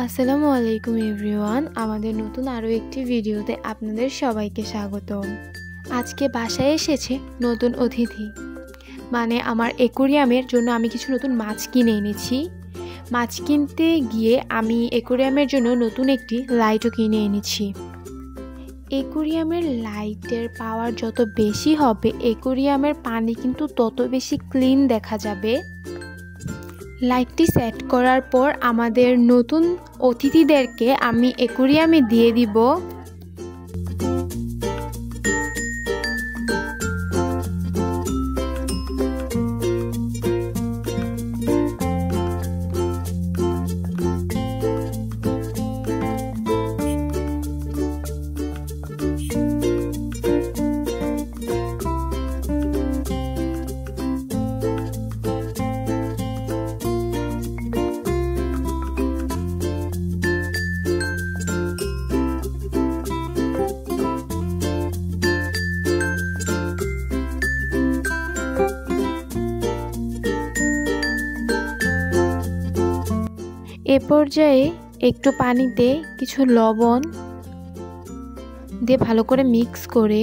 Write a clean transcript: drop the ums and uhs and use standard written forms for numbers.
আসসালামু আলাইকুম এভরিওয়ান, আমাদের নতুন আরও একটি ভিডিওতে আপনাদের সবাইকে স্বাগতম। আজকে বাসায় এসেছে নতুন অতিথি, মানে আমার অ্যাকোরিয়ামের জন্য আমি কিছু নতুন মাছ কিনে এনেছি। মাছ কিনতে গিয়ে আমি অ্যাকোরিয়ামের জন্য নতুন একটি লাইটও কিনে এনেছি। অ্যাকোরিয়ামের লাইটের পাওয়ার যত বেশি হবে, অ্যাকোরিয়ামের পানি কিন্তু তত বেশি ক্লিন দেখা যাবে। লাইটটি সেট করার পর আমাদের নতুন অতিথিদেরকে আমি অ্যাকোরিয়ামে দিয়ে দিব। এ পর্যায়ে একটু পানিতে কিছু লবণ দিয়ে ভালো করে মিক্স করে